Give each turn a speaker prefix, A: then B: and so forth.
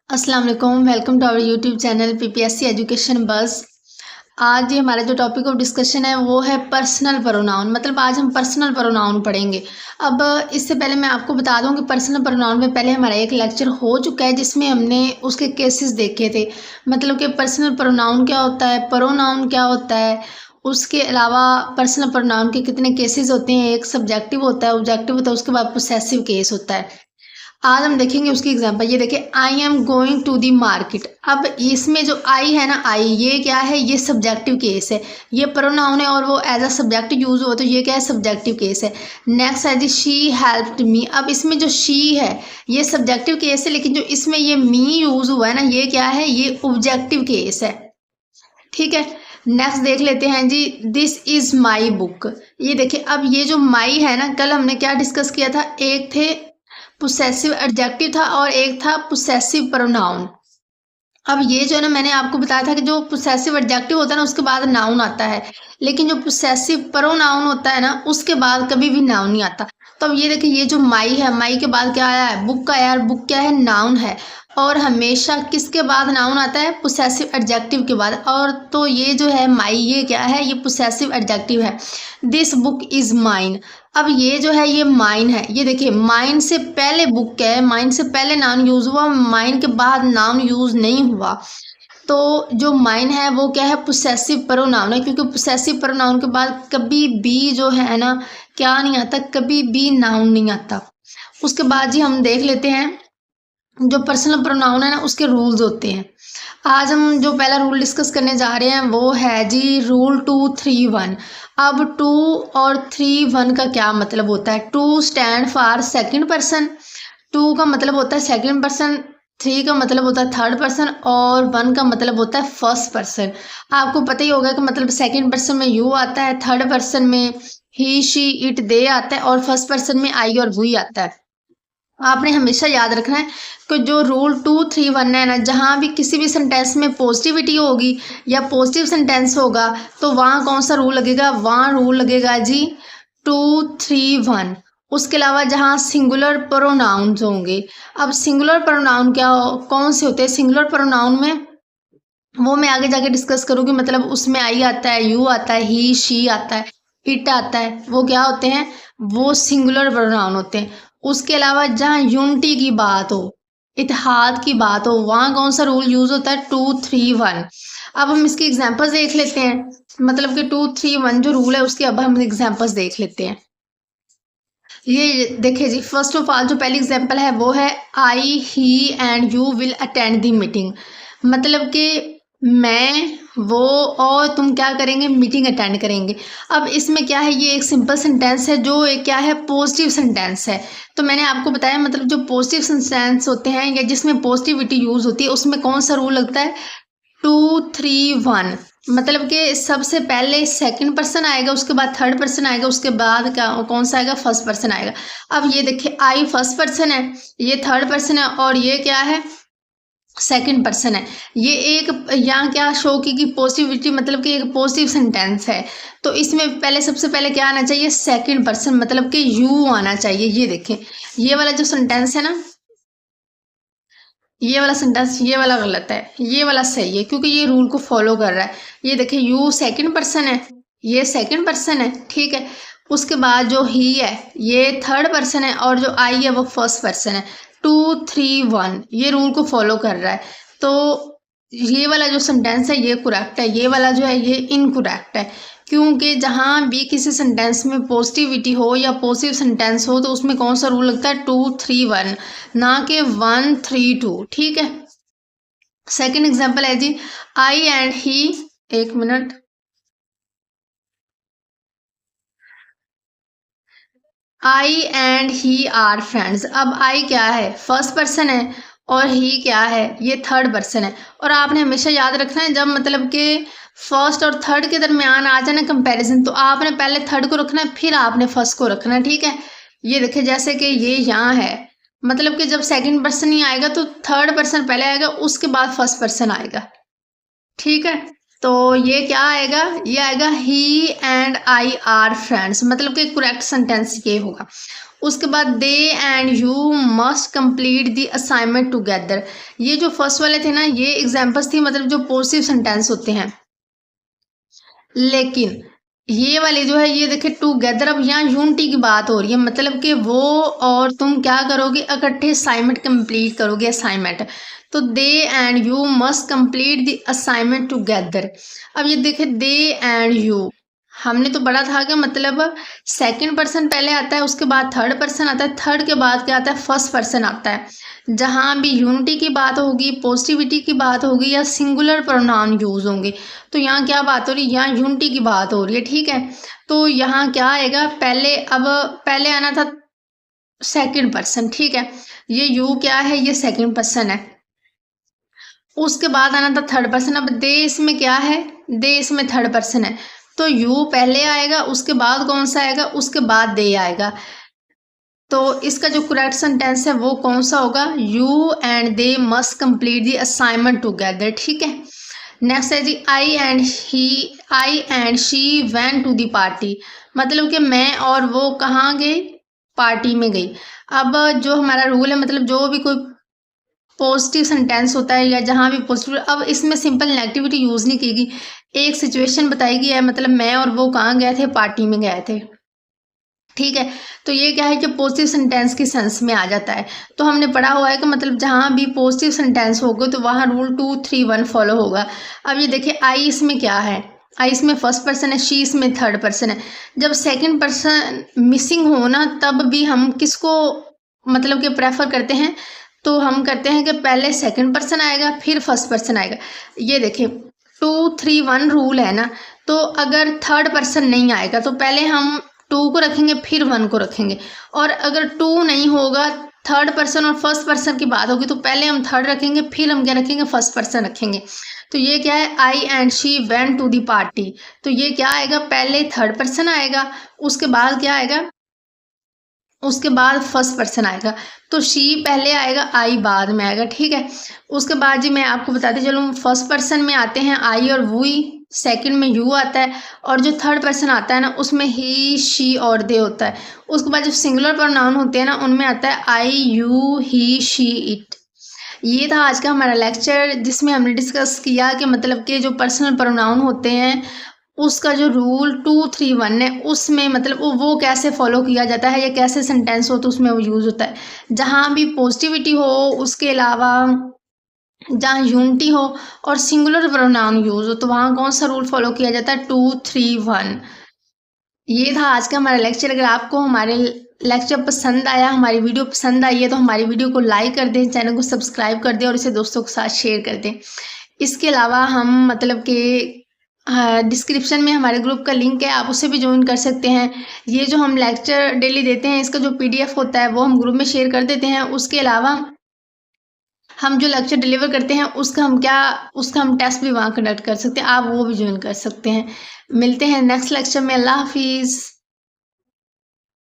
A: अस्सलाम वालेकुम, welcome to our YouTube channel PPSC education बस। आज ये हमारा जो टॉपिक ऑफ डिस्कशन है वो है पर्सनल प्रोनाउन। मतलब आज हम पर्सनल प्रोनाउन पढ़ेंगे। अब इससे पहले मैं आपको बता दूं कि पर्सनल प्रोनाउन में पहले हमारा एक लेक्चर हो चुका है जिसमें हमने उसके केसेस देखे थे। मतलब कि पर्सनल प्रोनाउन क्या होता है, प्रोनाउन क्या होता है, उसके अलावा पर्सनल प्रोनाउन के कितने केसेस होते हैं। एक सब्जेक्टिव होता है, ऑब्जेक्टिव होता है, उसके बाद पोसेसिव केस होता है। आज हम देखेंगे उसकी एग्जांपल। ये देखिए, I am going to the market. अब इसमें जो आई है ना, आई ये क्या है, ये सब्जेक्टिव केस है। ये प्रोनाउन है और वो एज अ सब्जेक्ट यूज हो, तो ये क्या है, सब्जेक्टिव केस है। नेक्स्ट है जी, शी हेल्प्ड मी। अब इसमें जो शी है ये सब्जेक्टिव केस है, लेकिन जो इसमें ये मी यूज हुआ है ना, ये क्या है, ये ऑब्जेक्टिव केस है। ठीक है, नेक्स्ट देख लेते हैं जी, दिस इज माई बुक। ये देखिए, अब ये जो माई है ना, कल हमने क्या डिस्कस किया था, एक थे पोसेसिव एडजेक्टिव था और एक था पोसेसिव प्रोनाउन। अब ये जो है ना, मैंने आपको बताया था कि जो पोसेसिव एडजेक्टिव होता है ना उसके बाद नाउन आता है, लेकिन जो पोसेसिव प्रोनाउन होता है ना उसके बाद कभी भी नाउन नहीं आता। तो अब ये देखिए, ये जो माई है, माई के बाद क्या आया है, बुक का। यार बुक क्या है, नाउन है। और हमेशा किसके बाद नाउन आता है, पोसेसिव एडजेक्टिव के बाद। और तो ये जो है माई, ये क्या है, ये पोसेसिव एडजेक्टिव है। This book is mine. अब ये जो है ये माइन है। ये देखिए, माइन से पहले बुक क्या है, माइन से पहले नाउन यूज हुआ, माइन के बाद नाउन यूज नहीं हुआ। तो जो माइन है वो क्या है, पोसेसिव प्रोनाउन है, क्योंकि पोसेसिव प्रोनाउन के बाद कभी भी जो है ना क्या नहीं आता, कभी भी नाउन नहीं आता। उसके बाद जी हम देख लेते हैं जो पर्सनल प्रोनाउन है ना उसके रूल्स होते हैं। आज हम जो पहला रूल डिस्कस करने जा रहे हैं वो है जी रूल 231। अब 2 और 3 1 का क्या मतलब होता है। 2 स्टैंड फॉर सेकंड पर्सन, 2 का मतलब होता है सेकंड पर्सन, 3 का मतलब होता है थर्ड पर्सन और 1 का मतलब होता है फर्स्ट पर्सन। आपको पता ही होगा कि मतलब सेकंड पर्सन में यू आता है, थर्ड पर्सन में ही शी इट दे आता है और फर्स्ट पर्सन में आई और वी आता है। आपने हमेशा याद रखना है कि जो रूल 231 है ना, जहाँ भी किसी भी सेंटेंस में पॉजिटिविटी होगी या पॉजिटिव सेंटेंस होगा तो वहाँ कौन सा रूल लगेगा, वहाँ रूल लगेगा जी 231। उसके अलावा जहाँ सिंगुलर प्रोनाउंस होंगे। अब सिंगुलर प्रोनाउन क्या कौन से होते हैं, सिंगुलर प्रोनाउन में वो मैं आगे जाके डिस्कस करूँगी। मतलब उसमें आई आता है, यू आता है, ही शी आता है, इट आता है, वो क्या होते हैं, वो सिंगुलर प्रोनाउन होते हैं। उसके अलावा जहाँ यूनिटी की बात हो, इत्तेहाद की बात हो, वहाँ कौन सा रूल यूज होता है, 231। अब हम इसकी एग्जांपल्स देख लेते हैं। मतलब कि 231 जो रूल है उसके अब हम एग्जांपल्स देख लेते हैं। ये देखिए जी, फर्स्ट ऑफ ऑल जो पहली एग्जांपल है वो है I he and you will attend the meeting. मतलब कि मैं, वो और तुम क्या करेंगे, मीटिंग अटेंड करेंगे। अब इसमें क्या है, ये एक सिंपल सेंटेंस है जो एक क्या है, पॉजिटिव सेंटेंस है। तो मैंने आपको बताया मतलब जो पॉजिटिव सेंटेंस होते हैं या जिसमें पॉजिटिविटी यूज होती है उसमें कौन सा रूल लगता है, 231। मतलब कि सबसे पहले सेकंड पर्सन आएगा, उसके बाद थर्ड पर्सन आएगा, उसके बाद क्या कौन सा आएगा, फर्स्ट पर्सन आएगा। अब ये देखिए, आई फर्स्ट पर्सन है, ये थर्ड पर्सन है और ये क्या है, सेकंड पर्सन है। ये एक यहाँ क्या शो की पॉजिटिविटी, मतलब कि एक पॉजिटिव सेंटेंस है। तो इसमें पहले सबसे पहले क्या आना चाहिए, सेकंड पर्सन, मतलब कि यू आना चाहिए। ये देखें, ये वाला जो सेंटेंस है ना, ये वाला सेंटेंस, ये वाला गलत है, ये वाला सही है क्योंकि ये रूल को फॉलो कर रहा है। ये देखिए, यू सेकंड पर्सन है, ये सेकंड पर्सन है, ठीक है। उसके बाद जो ही है ये थर्ड पर्सन है और जो आई है वो फर्स्ट पर्सन है। 231 ये रूल को फॉलो कर रहा है। तो ये वाला जो सेंटेंस है ये करेक्ट है, ये वाला जो है ये इनकरेक्ट है। क्योंकि जहाँ भी किसी सेंटेंस में पॉजिटिविटी हो या पॉजिटिव सेंटेंस हो तो उसमें कौन सा रूल लगता है, 231, ना कि 132। ठीक है। सेकंड एग्जांपल है जी, आई एंड ही, एक मिनट, I and he are friends. अब आई क्या है, फर्स्ट पर्सन है और ही क्या है, ये थर्ड पर्सन है। और आपने हमेशा याद रखना है जब मतलब कि फर्स्ट और थर्ड के दरमियान आ जाना कंपैरिजन, तो आपने पहले थर्ड को रखना है फिर आपने फर्स्ट को रखना है। ठीक है। ये देखिए, जैसे कि ये यहाँ है, मतलब कि जब सेकंड पर्सन ही आएगा तो थर्ड पर्सन पहले आएगा, उसके बाद फर्स्ट पर्सन आएगा। ठीक है। तो ये क्या आएगा, ये आएगा he and I are friends, मतलब कि करेक्ट सेंटेंस ये होगा। उसके बाद they and you must complete the assignment together. ये जो फर्स्ट वाले थे ना, ये एग्जाम्पल्स थी मतलब जो पॉजिटिव सेंटेंस होते हैं। लेकिन ये वाली जो है, ये देखिए टुगेदर, अब यहाँ यूनिटी की बात हो रही है, मतलब कि वो और तुम क्या करोगे, इकट्ठे असाइनमेंट कंप्लीट करोगे असाइनमेंट। तो they and you must complete the assignment together. अब ये देखिए दे एंड यू, हमने तो पढ़ा था कि मतलब सेकंड पर्सन पहले आता है, उसके बाद थर्ड पर्सन आता है, थर्ड के बाद क्या आता है, फर्स्ट पर्सन आता है। जहाँ भी यूनिटी की बात होगी, पॉजिटिविटी की बात होगी या सिंगुलर प्रोनाउन यूज होंगे, तो यहाँ क्या बात हो रही है, यहाँ यूनिटी की बात हो रही है, ठीक है। तो यहाँ क्या आएगा, पहले, अब पहले आना था सेकंड पर्सन, ठीक है, ये यू क्या है, ये सेकंड पर्सन है। उसके बाद आना था थर्ड पर्सन। अब दे इसमें क्या है, दे इसमें थर्ड पर्सन है, तो यू पहले आएगा, उसके बाद कौन सा आएगा, उसके बाद दे आएगा। तो इसका जो करेक्ट सेंटेंस है वो कौन सा होगा, you and they must complete the assignment together, ठीक है। नेक्स्ट है जी I and she went to the party, मतलब कि मैं और वो कहाँ गए, पार्टी में गई। अब जो हमारा रूल है, मतलब जो भी कोई पॉजिटिव सेंटेंस होता है या जहाँ भी पॉजिटिव, अब इसमें सिंपल नेगेटिविटी यूज नहीं की गई, एक सिचुएशन बताई गई है, मतलब मैं और वो कहाँ गए थे, पार्टी में गए थे, ठीक है। तो ये क्या है कि पॉजिटिव सेंटेंस की सेंस में आ जाता है। तो हमने पढ़ा हुआ है कि मतलब जहाँ भी पॉजिटिव सेंटेंस होगा तो वहाँ रूल 2, 3, 1 फॉलो होगा। अब ये देखिए आई इसमें क्या है, आई इसमें फर्स्ट पर्सन है, शी इसमें थर्ड पर्सन है। जब सेकंड पर्सन मिसिंग हो ना, तब भी हम किसको मतलब कि प्रेफर करते हैं, तो हम करते हैं कि पहले सेकंड पर्सन आएगा फिर फर्स्ट पर्सन आएगा। ये देखिए 2, 3, 1 रूल है ना, तो अगर थर्ड पर्सन नहीं आएगा तो पहले हम 2 को रखेंगे फिर 1 को रखेंगे, और अगर 2 नहीं होगा, थर्ड पर्सन और फर्स्ट पर्सन की बात होगी, तो पहले हम थर्ड रखेंगे फिर हम क्या रखेंगे, फर्स्ट पर्सन रखेंगे। तो ये क्या है, I and she went to the party, तो ये क्या आएगा, पहले थर्ड पर्सन आएगा, उसके बाद क्या आएगा, उसके बाद फर्स्ट पर्सन आएगा। तो शी पहले आएगा, आई बाद में आएगा, ठीक है। उसके बाद जी मैं आपको बताती चलूँ, फर्स्ट पर्सन में आते हैं आई और वी, सेकंड में यू आता है, और जो थर्ड पर्सन आता है ना, उसमें ही, शी और दे होता है। उसके बाद जो सिंगुलर प्रोनाउन होते हैं ना, उनमें आता है आई, यू, ही, शी, इट। ये था आज का हमारा लेक्चर, जिसमें हमने डिस्कस किया कि मतलब कि जो पर्सनल प्रोनाउन होते हैं उसका जो रूल 2, 3, 1 है, उसमें मतलब वो कैसे फॉलो किया जाता है या कैसे सेंटेंस हो तो उसमें वो यूज़ होता है। जहाँ भी पॉजिटिविटी हो, उसके अलावा जहाँ यूनिटी हो और सिंगुलर प्रोनाउन यूज़ हो, तो वहाँ कौन सा रूल फॉलो किया जाता है, 2, 3, 1। ये था आज का हमारा लेक्चर। अगर आपको हमारे लेक्चर पसंद आया, हमारी वीडियो पसंद आई है, तो हमारी वीडियो को लाइक कर दें, चैनल को सब्सक्राइब कर दें और इसे दोस्तों के साथ शेयर कर दें। इसके अलावा हम मतलब कि डिस्क्रिप्शन में हमारे ग्रुप का लिंक है, आप उसे भी ज्वाइन कर सकते हैं। ये जो हम लेक्चर डेली देते हैं, इसका जो PDF होता है वो हम ग्रुप में शेयर कर देते हैं। उसके अलावा हम जो लेक्चर डिलीवर करते हैं उसका हम टेस्ट भी वहाँ कंडक्ट कर सकते हैं, आप वो भी ज्वाइन कर सकते हैं। मिलते हैं नेक्स्ट लेक्चर में। अल्लाह हाफिज़।